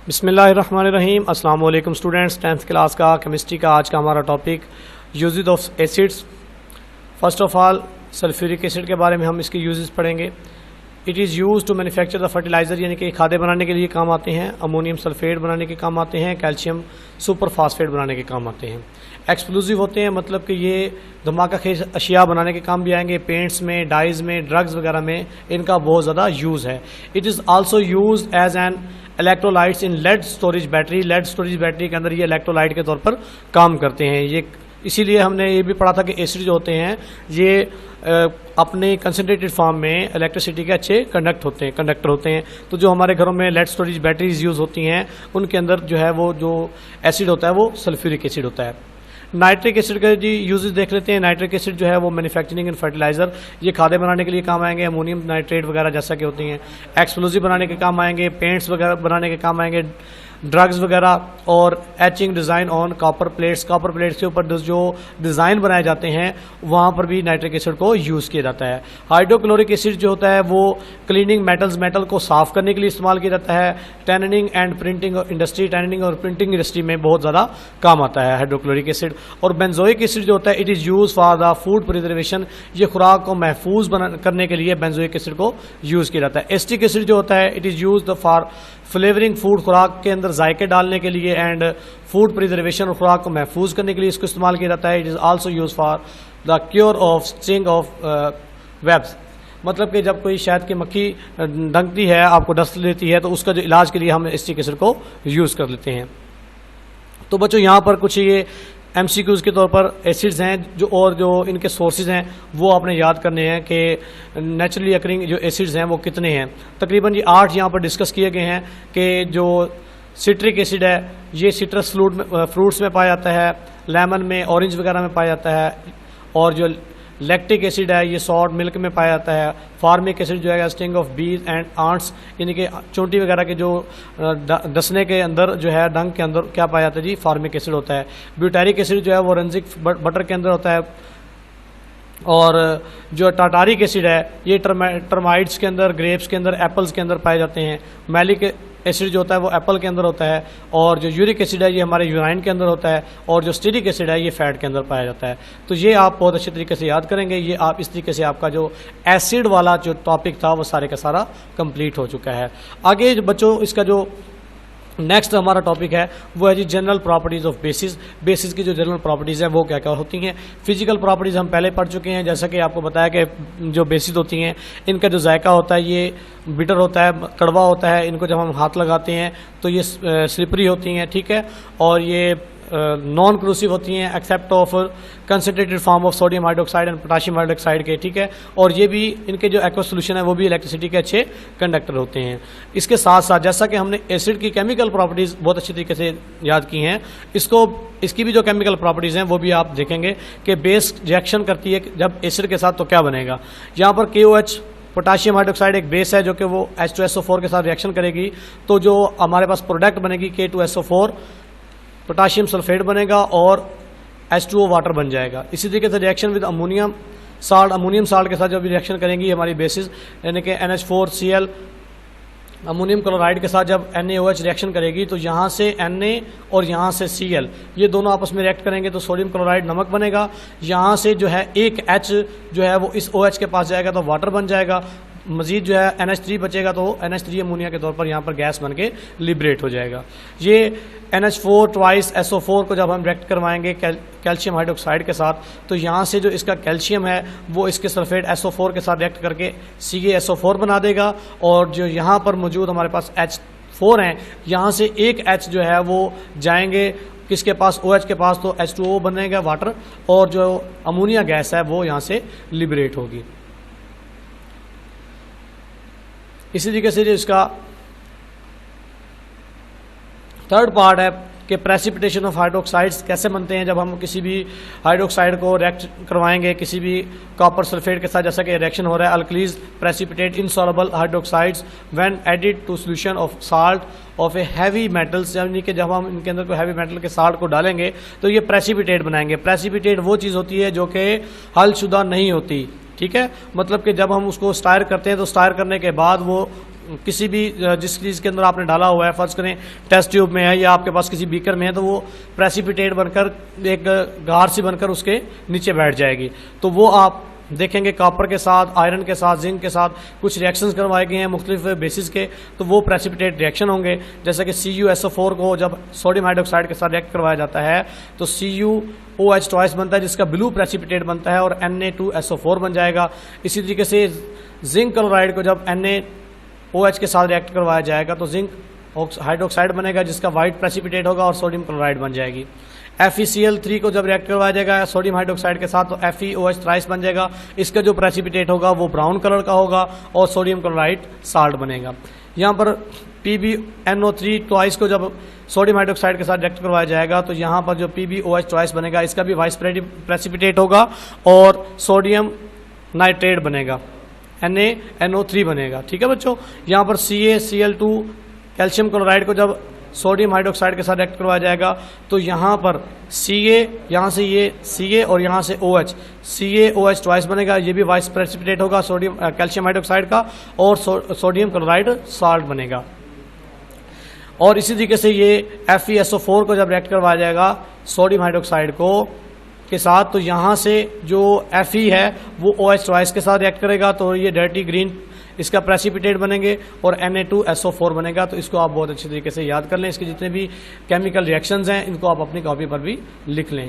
बिस्मिल्लाहिर्रहमानिर्रहीम। अस्सलाम वालेकुम स्टूडेंट्स, 10th क्लास का केमिस्ट्री का आज का हमारा topic uses of acids. First of all sulphuric acid के बारे में हम इसके यूजेस पढ़ेंगे। It is use to manufacture the fertiliser, यानी कि खादें बनाने के लिए काम आते हैं। अमोनियम सल्फेट बनाने के काम आते हैं। कैल्शियम सुपर फास्फेट बनाने के काम आते हैं। एक्सप्लोजिव होते हैं, मतलब कि ये धमाका खेज अशिया बनाने के काम भी आएंगे। पेंट्स में, डाइज में, ड्रग्स वगैरह में इनका बहुत ज़्यादा यूज़ है। It is also use as an electrolytes in lead storage battery. Lead storage battery के अंदर ये इलेक्ट्रोलाइट के तौर पर काम करते हैं। ये इसीलिए हमने ये भी पढ़ा था कि एसिड जो होते हैं ये अपने कंसनट्रेटेड फॉर्म में इलेक्ट्रिसिटी के अच्छे कंडक्टर होते हैं। तो जो हमारे घरों में लेड स्टोरेज बैटरीज यूज़ होती हैं उनके अंदर जो है वो जो एसिड होता है वो सल्फ्यूरिक एसिड होता है। नाइट्रिक एसिड के जी यूजेस देख लेते हैं। नाइट्रिक एसिड जो है वो मैन्युफैक्चरिंग एंड फर्टिलाइजर, ये खादें बनाने के लिए काम आएंगे। अमोनियम नाइट्रेट वगैरह जैसा कि होती हैं। एक्सप्लोजिव बनाने के काम आएंगे। पेंट्स वगैरह बनाने के काम आएंगे। ड्रग्स वगैरह और etching design on copper plates. Copper plates के ऊपर जो डिज़ाइन बनाए जाते हैं वहाँ पर भी नाइट्रिक एसिड को यूज़ किया जाता है। हाइड्रोक्लोरिक एसिड जो होता है वो क्लीनिंग मेटल को साफ़ करने के लिए इस्तेमाल किया जाता है। Tanning and printing industry, tanning और प्रिंटिंग इंडस्ट्री में बहुत ज़्यादा काम आता है हाइड्रोक्लोरिक एसिड। और बेंजोइक एसिड जो होता है it is use for the food preservation. ये खुराक को महफूज करने के लिए बेंजोइक एसिड को यूज़ किया जाता है। एस्टिक एसिड जो होता है it is use for flavouring food, खुराक के अंदर जायके डालने के लिए, एंड फूड प्रिजर्वेशन और खुराक को महफूज करने के लिए इसको इस्तेमाल किया जाता है। It is also use for the cure of sting of webs. मतलब कि जब कोई शहद की मक्खी डंकती है, आपको डस्ट लेती है, तो उसका जो इलाज के लिए हम एस्टिक एसिड को यूज़ कर लेते हैं। तो बच्चों यहाँ पर कुछ ये MCQs के तौर पर एसिड्स हैं जो इनके सोर्सेज हैं वो आपने याद करने हैं कि नेचुरली अकरिंग जो एसिड्स हैं वो कितने हैं। तकरीबन ये 8 यहाँ पर डिस्कस किए गए हैं कि जो सिट्रिक एसिड है ये सिट्रस फ्रूट्स में पाया जाता है, लेमन में, ऑरेंज वगैरह में पाया जाता है। और जो लैक्टिक एसिड है ये सॉल्ट मिल्क में पाया जाता है। फार्मिक एसिड जो है स्टिंग ऑफ बीज एंड आंट्स, यानी कि चोंटी वगैरह के जो डसने के अंदर जो है डंक के अंदर क्या पाया जाता है जी, फार्मिक एसिड होता है। ब्यूटेरिक एसिड जो है वो रेंजिक बटर के अंदर होता है। और जो टाटारिक एसिड है ये टर्माइट्स के अंदर, ग्रेप्स के अंदर, एप्पल्स के अंदर पाए जाते हैं। मैलिक एसिड जो होता है वो एप्पल के अंदर होता है। और जो यूरिक एसिड है ये हमारे यूराइन के अंदर होता है। और जो स्टीरिक एसिड है ये फैट के अंदर पाया जाता है। तो ये आप बहुत अच्छे तरीके से याद करेंगे। ये आप इस तरीके से आपका जो एसिड वाला जो टॉपिक था वो सारे का सारा कंप्लीट हो चुका है। आगे बच्चों इसका जो नेक्स्ट हमारा टॉपिक है वो है जी general properties of basis. Basis की जो जनरल प्रॉपर्टीज़ हैं वो क्या क्या होती हैं। फिजिकल प्रॉपर्टीज़ हम पहले पढ़ चुके हैं, जैसा कि आपको बताया कि जो बेसिस होती हैं इनका जो जायका होता है ये बिटर होता है, कड़वा होता है। इनको जब हम हाथ लगाते हैं तो ये स्लिपरी होती हैं, ठीक है। और ये नॉन क्रूसिव होती हैं except of concentrated form of sodium hydroxide and potassium hydroxide के, ठीक है। और ये भी इनके जो एक्वस सोल्यूशन है वो भी इलेक्ट्रिसिटी के अच्छे कंडक्टर होते हैं। इसके साथ साथ जैसा कि हमने एसिड की केमिकल प्रॉपर्टीज़ बहुत अच्छी तरीके से याद की हैं, इसकी भी जो केमिकल प्रॉपर्टीज़ हैं वो भी आप देखेंगे कि बेस रिएक्शन करती है जब एसिड के साथ, तो क्या बनेगा। यहाँ पर KOH पोटाशियम हाइड्रोक्साइड एक बेस है जो कि वो H2SO4 के साथ रिएक्शन करेगी, तो जो हमारे पास प्रोडक्ट बनेगी K2SO4 पोटाशियम सल्फेट बनेगा और H2O वाटर बन जाएगा। इसी तरीके से रिएक्शन विद अमोनियम साल्ट के साथ जब भी रिएक्शन करेंगी हमारी बेसिस, यानी कि NH4Cl अमोनियम क्लोराइड के साथ जब NaOH रिएक्शन करेगी तो यहाँ से Na और यहाँ से Cl ये दोनों आपस में रिएक्ट करेंगे तो सोडियम क्लोराइड नमक बनेगा। यहाँ से जो है एक H जो है वो इस OH के पास जाएगा तो वाटर बन जाएगा। मजीद जो है NH3 बचेगा तो NH3 अमोनिया के तौर पर यहाँ पर गैस बन के लिबरेट हो जाएगा। ये NH4 ट्वाइस SO4 को जब हम रिएक्ट करवाएंगे कैल्शियम हाइड्रोक्साइड के साथ तो यहाँ से जो इसका कैल्शियम है वो इसके सल्फेट SO4 के साथ रिएक्ट करके CaSO4 बना देगा। और जो यहाँ पर मौजूद हमारे पास H4 हैं यहाँ से एक H जो है वो जाएंगे किसके पास, OH के पास, तो H2O बनेगा वाटर। और जो अमोनिया गैस है वो यहाँ से लिबरेट होगी। इसी तरीके से जो इसका थर्ड पार्ट है कि प्रेसिपिटेशन ऑफ हाइड्रोक्साइड्स कैसे बनते हैं। जब हम किसी भी हाइड्रोक्साइड को रिएक्ट करवाएंगे किसी भी कॉपर सल्फेट के साथ, जैसा कि रिएक्शन हो रहा है, alkalies precipitate insoluble hydroxides when added to solution of salt of a heavy metals, यानी कि जब हम इनके अंदर कोई हैवी मेटल के साल्ट को डालेंगे तो ये प्रेसिपिटेट बनाएंगे। प्रेसिपिटेट वो चीज़ होती है जो कि हलशुदा नहीं होती, ठीक है, मतलब कि जब हम उसको स्टायर करते हैं तो स्टायर करने के बाद वो किसी भी जिस चीज़ के अंदर आपने डाला हुआ है, फर्ज करें टेस्ट ट्यूब में है या आपके पास किसी बीकर में है, तो वो प्रेसिपिटेट बनकर एक गार सी बनकर उसके नीचे बैठ जाएगी। तो वो आप देखेंगे कॉपर के साथ, आयरन के साथ, जिंक के साथ कुछ रिएक्शंस करवाए गए हैं मुख्तलिफ बेसिस के, तो वो प्रेसिपिटेट रिएक्शन होंगे। जैसे कि CuSO4 को जब सोडियम हाइड्रोक्साइड के साथ रिएक्ट करवाया जाता है तो CuOH ट्वाइस बनता है जिसका ब्लू प्रेसिपिटेट बनता है और Na2SO4 बन जाएगा। इसी तरीके से जिंक क्लोराइड को जब NaOH के साथ रिएक्ट करवाया जाएगा तो जिंक हाइड्रोक्साइड बनेगा जिसका वाइट प्रेसिपिटेट होगा और सोडियम क्लोराइड बन जाएगी। FeCl3 को जब रिएक्ट करवाया जाएगा सोडियम हाइड्रोक्साइड के साथ तो FeOH थ्राइस बन जाएगा, इसका जो प्रेसिपिटेट होगा वो ब्राउन कलर का होगा और सोडियम क्लोराइड साल्ट बनेगा। यहाँ पर PbNO3 ट्वाइस को जब सोडियम हाइड्रोक्साइड के साथ रिएक्ट करवाया जाएगा तो यहाँ पर जो PbOH ट्वाइस बनेगा इसका भी वाइस प्रेसिपिटेट होगा और सोडियम नाइट्रेट बनेगा, NaNO3 बनेगा। ठीक है बच्चों, यहाँ पर CaCl2 कैल्शियम क्लोराइड को जब सोडियम हाइड्रोक्साइड के साथ रिएक्ट करवाया जाएगा तो यहाँ पर Ca, यहाँ से ये Ca और यहाँ से OH, CaOH ट्वाइस बनेगा, ये भी वाइस प्रेसिपिटेट होगा सोडियम कैल्शियम हाइड्रोक्साइड का और सोडियम क्लोराइड साल्ट बनेगा। और इसी तरीके से ये FeSO4 को जब रिएक्ट करवाया जाएगा सोडियम हाइड्रोक्साइड को के साथ तो यहाँ से जो Fe है वो OH ट्वाइस के साथ रिएक्ट करेगा तो ये डर्टी ग्रीन इसका प्रेसिपिटेट बनेंगे और Na2SO4 बनेगा। तो इसको आप बहुत अच्छी तरीके से याद कर लें। इसके जितने भी केमिकल रिएक्शंस हैं इनको आप अपनी कॉपी पर भी लिख लें।